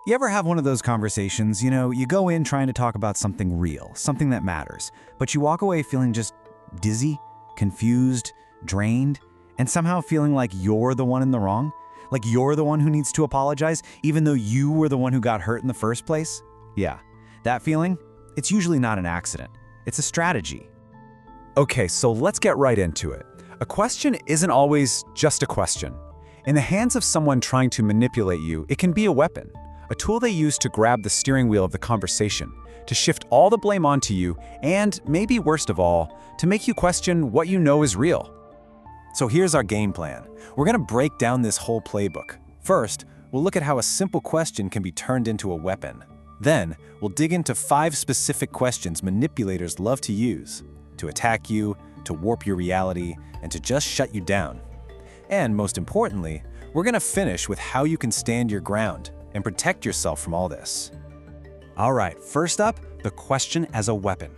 You ever have one of those conversations, you go in trying to talk about something real, something that matters, but you walk away feeling just dizzy, confused, drained, and somehow feeling like you're the one in the wrong? Like you're the one who needs to apologize, even though you were the one who got hurt in the first place? Yeah, that feeling, it's usually not an accident. It's a strategy. Okay, so let's get right into it. A question isn't always just a question. In the hands of someone trying to manipulate you, it can be a weapon, a tool they use to grab the steering wheel of the conversation, to shift all the blame onto you, and maybe worst of all, to make you question what you know is real. So here's our game plan. We're going to break down this whole playbook. First, we'll look at how a simple question can be turned into a weapon. Then, we'll dig into 5 specific questions manipulators love to use to attack you, to warp your reality, and to just shut you down. And most importantly, we're going to finish with how you can stand your ground and protect yourself from all this. All right, first up, the question as a weapon.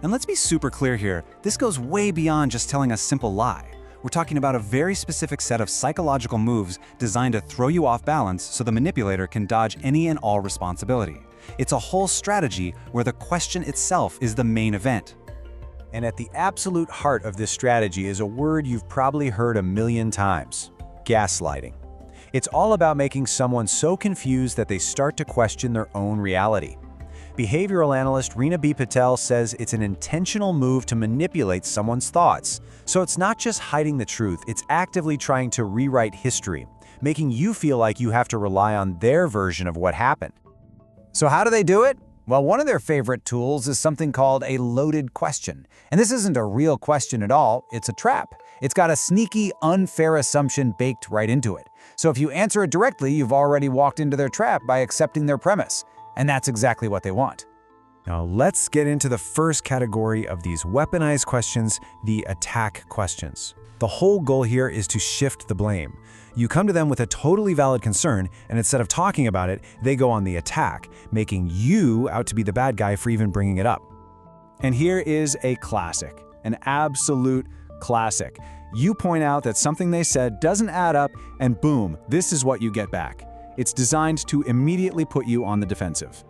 And let's be super clear here, this goes way beyond just telling a simple lie. We're talking about a very specific set of psychological moves designed to throw you off balance so the manipulator can dodge any and all responsibility. It's a whole strategy where the question itself is the main event. And at the absolute heart of this strategy is a word you've probably heard a million times: gaslighting. It's all about making someone so confused that they start to question their own reality. Behavioral analyst Reena B. Patel says it's an intentional move to manipulate someone's thoughts. So it's not just hiding the truth, it's actively trying to rewrite history, making you feel like you have to rely on their version of what happened. So how do they do it? Well, one of their favorite tools is something called a loaded question. And this isn't a real question at all, it's a trap. It's got a sneaky, unfair assumption baked right into it. So if you answer it directly, you've already walked into their trap by accepting their premise. And that's exactly what they want. Now let's get into the first category of these weaponized questions, the attack questions. The whole goal here is to shift the blame. You come to them with a totally valid concern, and instead of talking about it, they go on the attack, making you out to be the bad guy for even bringing it up. And here is a classic, an absolute classic. You point out that something they said doesn't add up, and boom, this is what you get back. It's designed to immediately put you on the defensive.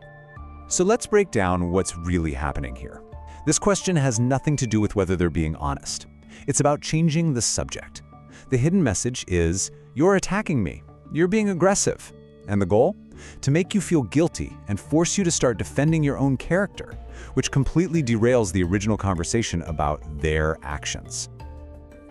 So let's break down what's really happening here. This question has nothing to do with whether they're being honest. It's about changing the subject. The hidden message is, you're attacking me, you're being aggressive. And the goal? To make you feel guilty and force you to start defending your own character, which completely derails the original conversation about their actions.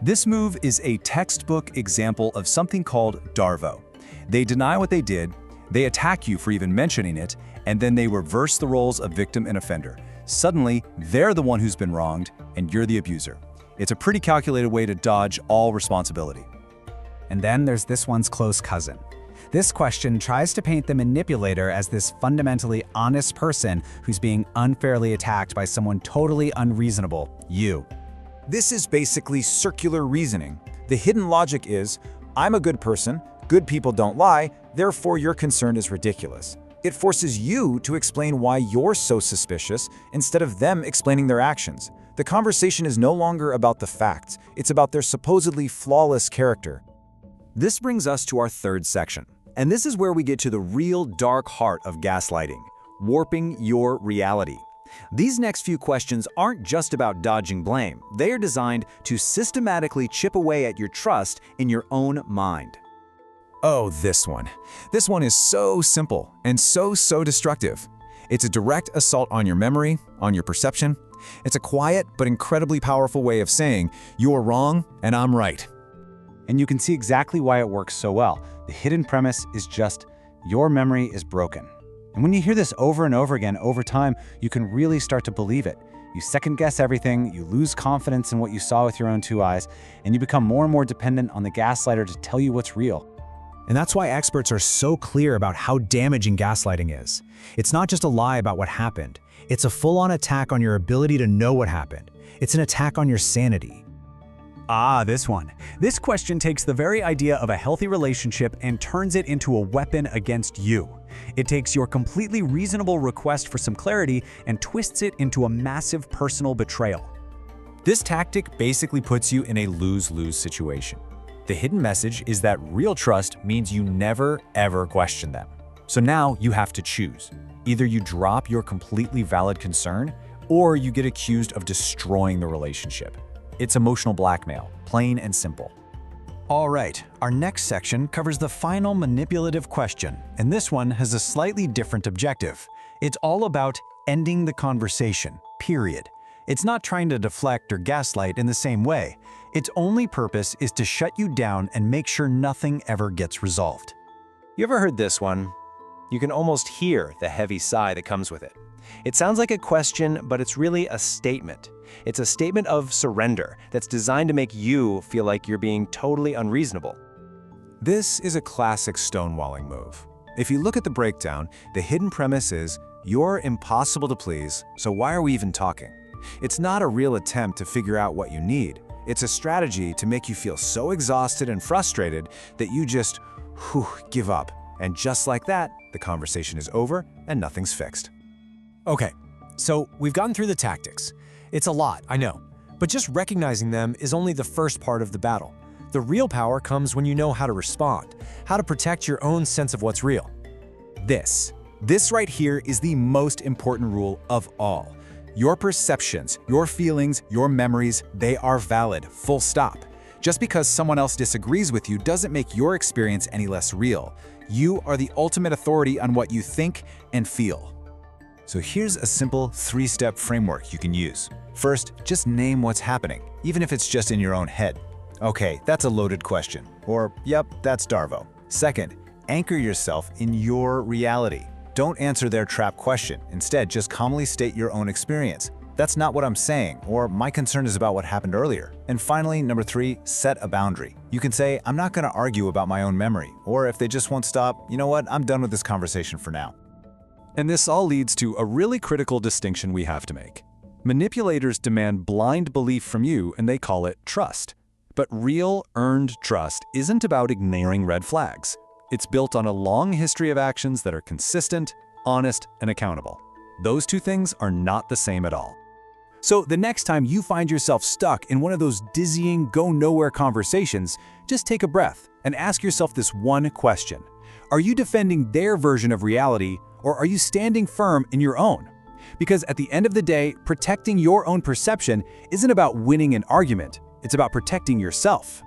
This move is a textbook example of something called Darvo. They deny what they did, they attack you for even mentioning it, and then they reverse the roles of victim and offender. Suddenly, they're the one who's been wronged, and you're the abuser. It's a pretty calculated way to dodge all responsibility. And then there's this one's close cousin. This question tries to paint the manipulator as this fundamentally honest person who's being unfairly attacked by someone totally unreasonable, you. This is basically circular reasoning. The hidden logic is, I'm a good person, good people don't lie, therefore your concern is ridiculous. It forces you to explain why you're so suspicious instead of them explaining their actions. The conversation is no longer about the facts, it's about their supposedly flawless character. This brings us to our third section. And this is where we get to the real dark heart of gaslighting, warping your reality. These next few questions aren't just about dodging blame. They are designed to systematically chip away at your trust in your own mind. Oh, this one. This one is so simple and so destructive. It's a direct assault on your memory, on your perception. It's a quiet but incredibly powerful way of saying, you're wrong and I'm right. And you can see exactly why it works so well. The hidden premise is just, your memory is broken. And when you hear this over and over again over time, you can really start to believe it. You second guess everything, you lose confidence in what you saw with your own 2 eyes, and you become more and more dependent on the gaslighter to tell you what's real. And that's why experts are so clear about how damaging gaslighting is. It's not just a lie about what happened. It's a full-on attack on your ability to know what happened. It's an attack on your sanity. This one. This question takes the very idea of a healthy relationship and turns it into a weapon against you. It takes your completely reasonable request for some clarity and twists it into a massive personal betrayal. This tactic basically puts you in a lose-lose situation. The hidden message is that real trust means you never, ever question them. So now you have to choose. Either you drop your completely valid concern, or you get accused of destroying the relationship. It's emotional blackmail, plain and simple. All right, our next section covers the final manipulative question, and this one has a slightly different objective. It's all about ending the conversation, period. It's not trying to deflect or gaslight in the same way. Its only purpose is to shut you down and make sure nothing ever gets resolved. You ever heard this one? You can almost hear the heavy sigh that comes with it. It sounds like a question, but it's really a statement. It's a statement of surrender that's designed to make you feel like you're being totally unreasonable. This is a classic stonewalling move. If you look at the breakdown, the hidden premise is, you're impossible to please, so why are we even talking? It's not a real attempt to figure out what you need. It's a strategy to make you feel so exhausted and frustrated that you just, give up. And just like that, the conversation is over and nothing's fixed. Okay, so we've gotten through the tactics. It's a lot, I know, but just recognizing them is only the first part of the battle. The real power comes when you know how to respond, how to protect your own sense of what's real. This right here is the most important rule of all. Your perceptions, your feelings, your memories, they are valid, full stop. Just because someone else disagrees with you doesn't make your experience any less real. You are the ultimate authority on what you think and feel. So here's a simple 3-step framework you can use. First, just name what's happening, even if it's just in your own head. Okay, that's a loaded question. Or, yep, that's Darvo. Second, anchor yourself in your reality. Don't answer their trap question. Instead, just calmly state your own experience. That's not what I'm saying, or my concern is about what happened earlier. And finally, number 3, set a boundary. You can say, I'm not going to argue about my own memory. Or if they just won't stop, you know what, I'm done with this conversation for now. And this all leads to a really critical distinction we have to make. Manipulators demand blind belief from you, and they call it trust. But real, earned trust isn't about ignoring red flags. It's built on a long history of actions that are consistent, honest, and accountable. Those two things are not the same at all. So the next time you find yourself stuck in one of those dizzying, go-nowhere conversations, just take a breath and ask yourself this one question. Are you defending their version of reality, or are you standing firm in your own? Because at the end of the day, protecting your own perception isn't about winning an argument. It's about protecting yourself.